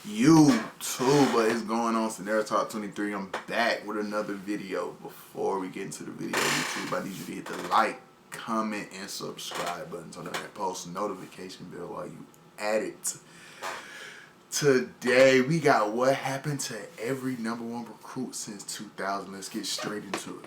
YouTube, what is going on? Scenario Talk 23. I'm back with another video. Before we get into the video, YouTube, I need you to hit the like, comment, and subscribe buttons on that post notification bell while you at it. Today we got what happened to every #1 recruit since 2000. Let's get straight into it.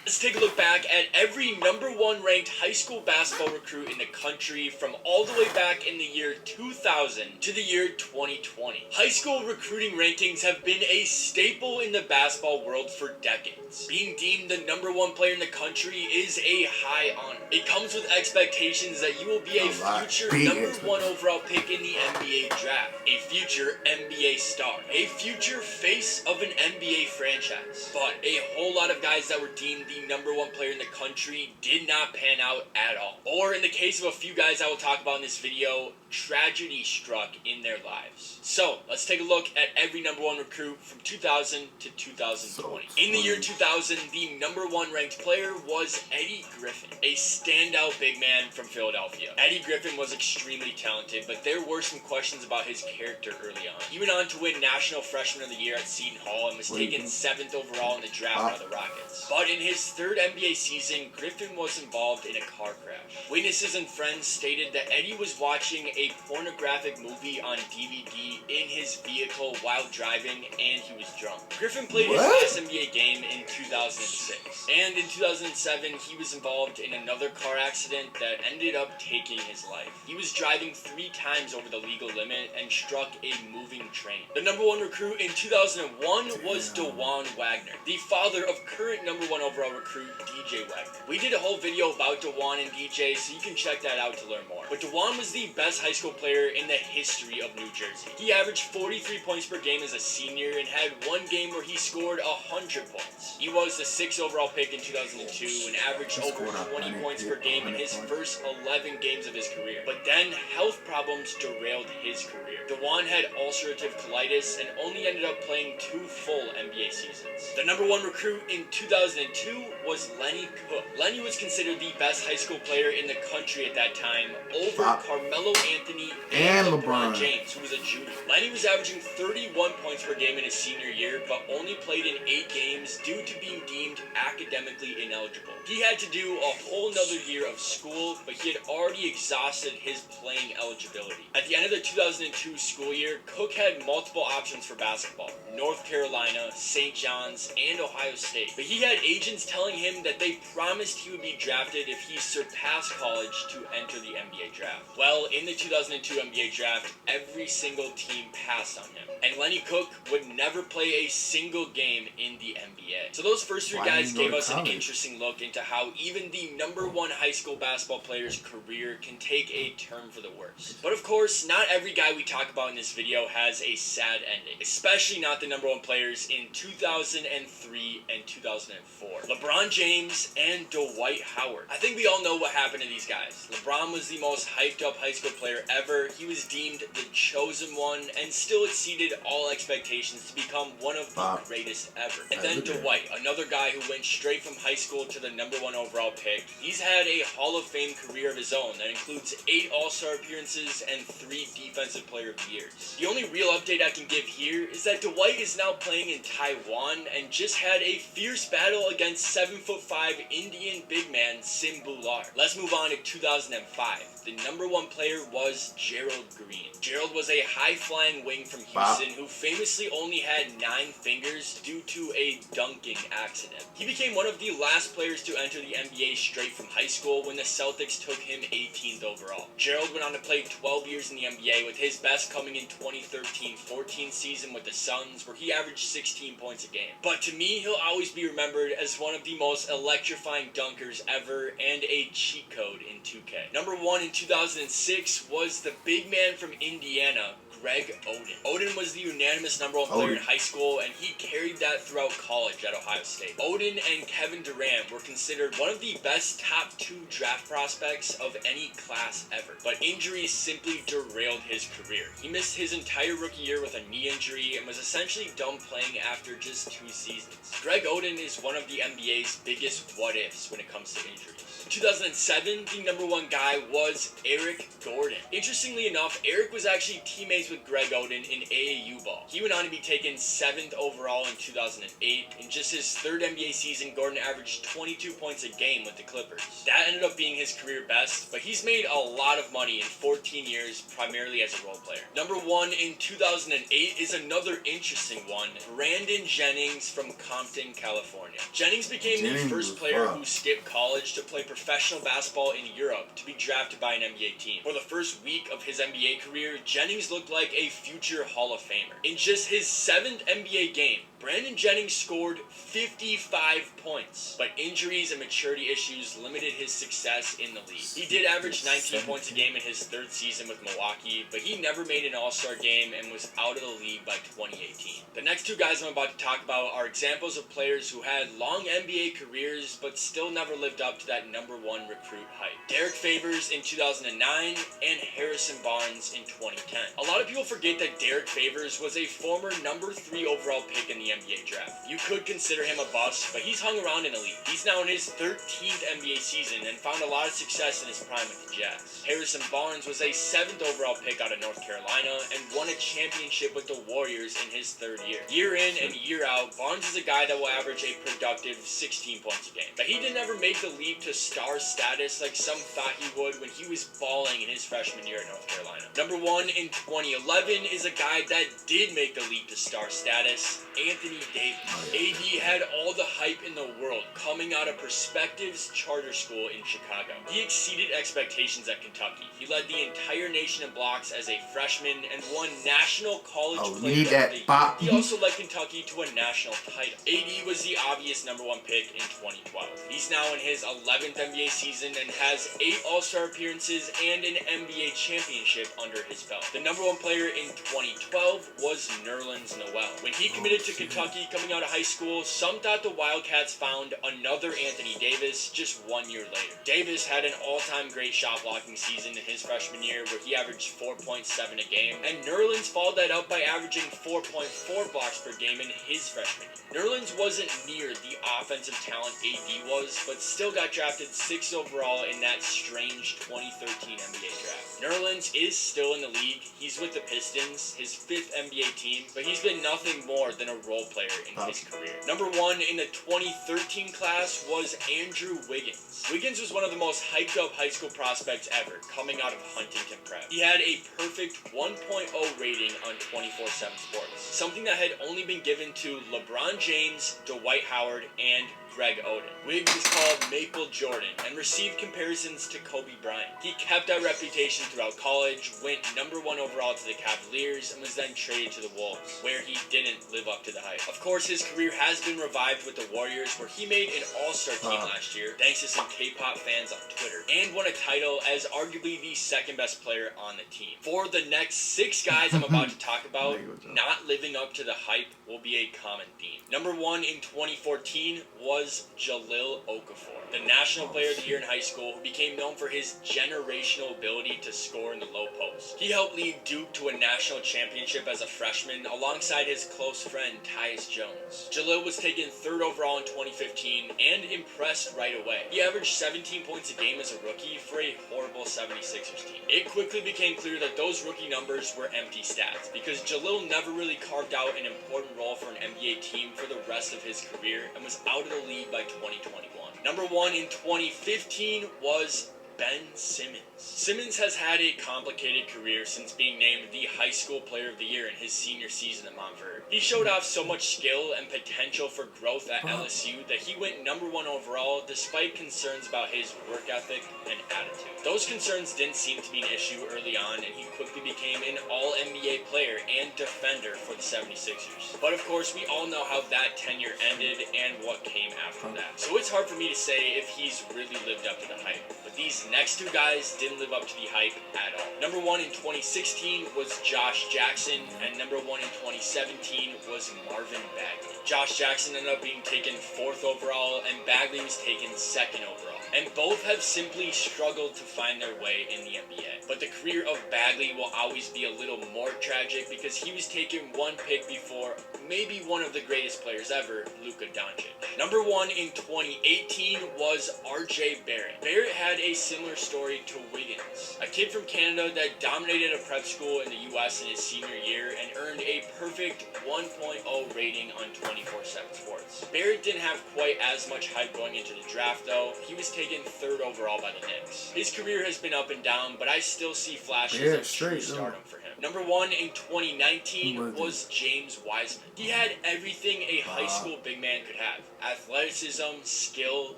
Let's take a look back at every #1 ranked high school basketball recruit in the country from all the way back in the year 2000 to the year 2020. High school recruiting rankings have been a staple in the basketball world for decades. Being deemed the #1 player in the country is a high honor. It comes with expectations that you will be a future #1 overall pick in the NBA draft, a future NBA star, a future face of an NBA franchise. But a whole lot of guys that were deemed the #1 player in the country did not pan out at all. Or in the case of a few guys I will talk about in this video, tragedy struck in their lives. So let's take a look at every #1 recruit from 2000 to 2020. In the year 2000, the #1 ranked player was Eddie Griffin, a standout big man from Philadelphia. Eddie Griffin was extremely talented, but there were some questions about his character early on. He went on to win National Freshman of the Year at Seton Hall and was taken 7th overall in the draft by the Rockets. But in his third NBA season, Griffin was involved in a car crash. Witnesses and friends stated that Eddie was watching a pornographic movie on DVD in his vehicle while driving, and he was drunk. Griffin played his last NBA game in 2006, and in 2007 he was involved in another car accident that ended up taking his life. He was driving 3 times over the legal limit and struck a moving train. The #1 recruit in 2001 was DeJuan Wagner, the father of current #1 overall recruit DJ Wagner. We did a whole video about DeJuan and DJ, so you can check that out to learn more. But DeJuan was the best high school player in the history of New Jersey. He averaged 43 points per game as a senior and had one game where he scored 100 points. He was the 6th overall pick in 2002 and averaged over 20 points per game in his first 11 games of his career. But then health problems derailed his career. DeJuan had ulcerative colitis and only ended up playing 2 full NBA seasons. The #1 recruit in 2002 was Lenny Cook. Lenny was considered the best high school player in the country at that time, over Carmelo Anthony and LeBron James, who was a junior. Lenny was averaging 31 points per game in his senior year, but only played in 8 games due to being deemed academically ineligible. He had to do a whole nother year of school, but he had already exhausted his playing eligibility. At the end of the 2002 school year, Cook had multiple options for basketball: North Carolina, St. John's, and Ohio State. But he had agents telling him that they promised he would be drafted if he surpassed college to enter the NBA draft. Well, in the 2002 NBA draft, every single team passed on him, and Lenny Cook would never play a single game in the NBA. So those first 3 guys gave us an interesting look into how even the #1 high school basketball player's career can take a turn for the worse. But of course, not every guy we talk about in this video has a sad ending, especially not the #1 players in 2003 and 2004. LeBron James and Dwight Howard. I think we all know what happened to these guys. LeBron was the most hyped up high school player ever. He was deemed the chosen one and still exceeded all expectations to become one of the greatest ever. And then Dwight, another guy who went straight from high school to the #1 overall pick. He's had a Hall of Fame career of his own that includes 8 All-Star appearances and 3 Defensive Player of the Years. The only real update I can give here is that Dwight is now playing in Taiwan and just had a fierce battle against 7'5" Indian big man Sim Bhullar. Let's move on to 2005. The #1 player was Gerald Green. Gerald was a high-flying wing from Houston who famously only had 9 fingers due to a dunking accident. He became one of the last players to enter the NBA straight from high school when the Celtics took him 18th overall. Gerald went on to play 12 years in the NBA, with his best coming in 2013-14 season with the Suns, where he averaged 16 points a game. But to me, he'll always be remembered as one of the most electrifying dunkers ever and a cheat code in 2K. #1 in 2006 was the big man from Indiana, Greg Oden. Oden was the unanimous #1 player in high school, and he carried that throughout college at Ohio State. Oden and Kevin Durant were considered one of the best top 2 draft prospects of any class ever, but injuries simply derailed his career. He missed his entire rookie year with a knee injury and was essentially done playing after just 2 seasons. Greg Oden is one of the NBA's biggest what-ifs when it comes to injuries. In 2007, the #1 guy was Eric Gordon. Interestingly enough, Eric was actually teammates plays with Greg Oden in AAU ball. He went on to be taken 7th overall in 2008. In just his 3rd NBA season, Gordon averaged 22 points a game with the Clippers. That ended up being his career best, but he's made a lot of money in 14 years, primarily as a role player. Number 1 in 2008 is another interesting one, Brandon Jennings from Compton, California. Jennings became the first player who skipped college to play professional basketball in Europe to be drafted by an NBA team. For the first week of his NBA career, Jennings looked like a future Hall of Famer. In just his 7th NBA game, Brandon Jennings scored 55 points, but injuries and maturity issues limited his success in the league. He did average 19 points a game in his 3rd season with Milwaukee, but he never made an All-Star game and was out of the league by 2018. The next 2 guys I'm about to talk about are examples of players who had long NBA careers but still never lived up to that number 1 recruit hype. Derek Favors in 2009 and Harrison Barnes in 2010. A lot of people forget that Derek Favors was a former number 3 overall pick in the NBA draft. You could consider him a bust, but he's hung around in the league. He's now in his 13th NBA season and found a lot of success in his prime with the Jazz. Harrison Barnes was a 7th overall pick out of North Carolina and won a championship with the Warriors in his 3rd year. Year in and year out, Barnes is a guy that will average a productive 16 points a game. But he didn't ever make the leap to star status like some thought he would when he was balling in his freshman year at North Carolina. Number 1 in 2011 is a guy that did make the leap to star status, Anthony Davis. AD had all the hype in the world coming out of Perspectives Charter School in Chicago. He exceeded expectations at Kentucky. He led the entire nation in blocks as a freshman and won National College Player of the Year. He also led Kentucky to a national title. AD was the obvious number 1 pick in 2012. He's now in his 11th NBA season and has 8 All-Star appearances and an NBA championship under his belt. The number 1 player in 2012 was Nerlens Noel. When he committed to Kentucky coming out of high school, some thought the Wildcats found another Anthony Davis just 1 year later. Davis had an all-time great shot blocking season in his freshman year where he averaged 4.7 a game, and Nerlens followed that up by averaging 4.4 blocks per game in his freshman year. Nerlens wasn't near the offensive talent AD was, but still got drafted 6th overall in that strange 2013 NBA draft. Nerlens is still in the league. He's with the Pistons, his 5th NBA team, but he's been nothing more than a role player in his career. Number 1 in the 2013 class was Andrew Wiggins. Wiggins was one of the most hyped up high school prospects ever, coming out of Huntington Prep. He had a perfect 1.0 rating on 24/7 Sports, something that had only been given to LeBron James, Dwight Howard, and Greg Oden. Wiggs was called Maple Jordan and received comparisons to Kobe Bryant. He kept that reputation throughout college, went number 1 overall to the Cavaliers, and was then traded to the Wolves, where he didn't live up to the hype. Of course, his career has been revived with the Warriors, where he made an all-star team last year, thanks to some K-pop fans on Twitter, and won a title as arguably the 2nd best player on the team. For the next 6 guys I'm about to talk about, not living up to the hype will be a common theme. Number 1 in 2014 was Jahlil Okafor, the National Player of the Year in high school, who became known for his generational ability to score in the low post. He helped lead Duke to a national championship as a freshman alongside his close friend Tyus Jones. Jahlil was taken 3rd overall in 2015 and impressed right away. He averaged 17 points a game as a rookie for a horrible 76ers team. It quickly became clear that those rookie numbers were empty stats because Jahlil never really carved out an important role for an NBA team for the rest of his career and was out of the league by 2021. Number 1 in 2015 was Ben Simmons. Simmons has had a complicated career since being named the High School Player of the Year in his senior season at Montverde. He showed off so much skill and potential for growth at LSU that he went number 1 overall despite concerns about his work ethic and attitude. Those concerns didn't seem to be an issue early on, and he quickly became an All-NBA player and defender for the 76ers. But of course, we all know how that tenure ended and what came after that. So it's hard for me to say if he's really lived up to the hype. But these next 2 guys didn't live up to the hype at all. Number 1 in 2016 was Josh Jackson, and number 1 in 2017 was Marvin Bagley. Josh Jackson ended up being taken 4th overall, and Bagley was taken 2nd overall. And both have simply struggled to find their way in the NBA. But the career of Bagley will always be a little more tragic because he was taken 1 pick before maybe one of the greatest players ever, Luka Doncic. Number 1 in 2018 was RJ Barrett. Barrett had a similar similar story to Wiggins, a kid from Canada that dominated a prep school in the US in his senior year and earned a perfect 1.0 rating on 24/7 Sports. Barrett didn't have quite as much hype going into the draft though. He was taken 3rd overall by the Knicks. His career has been up and down, but I still see flashes of true stardom for him. Number 1 in 2019 was James Wiseman. He had everything a high school big man could have: athleticism, skill,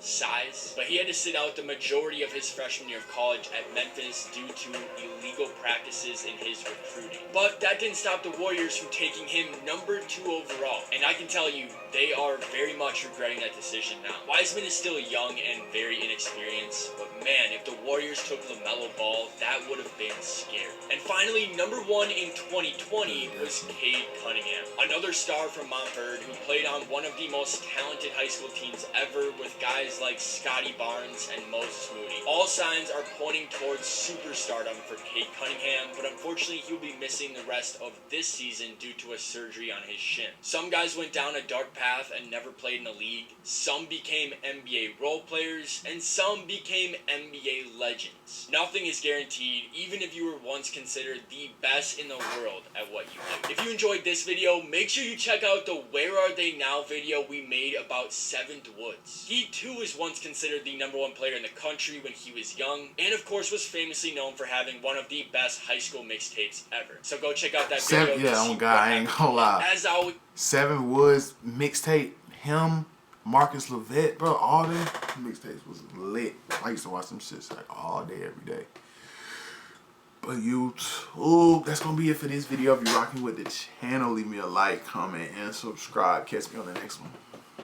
size, but he had to sit out the majority of his freshman year of college at Memphis due to illegal practices in his recruiting. But that didn't stop the Warriors from taking him number 2 overall, and I can tell you, they are very much regretting that decision now. Wiseman is still young and very inexperienced, but man, if the Warriors took LaMelo Ball, that would have been scary. And finally, number 1 in 2020 was Cade Cunningham, another star from Montford who played on one of the most talented high school teams ever with guys like Scotty Barnes and Moses Moody. All signs are pointing towards superstardom for Cade Cunningham, but unfortunately he will be missing the rest of this season due to a surgery on his shin. Some guys went down a dark path and never played in the league, some became NBA role players, and some became NBA legends. Nothing is guaranteed, even if you were once considered the best in the world at what you do. If you enjoyed this video, make sure you check out the Where Are They Now video we made about 7th Woods. He too was once considered the number 1 player in the country when he was young, and of course was famously known for having one of the best high school mixtapes ever. So go check out that video. Yeah, I ain't gonna lie. As always, 7th Woods mixtape, him, Marcus Levette, bro, all them mixtapes was lit. I used to watch them shits like all day, every day. But YouTube, that's gonna be it for this video. If you're rocking with the channel, leave me a like, comment, and subscribe. Catch me on the next one.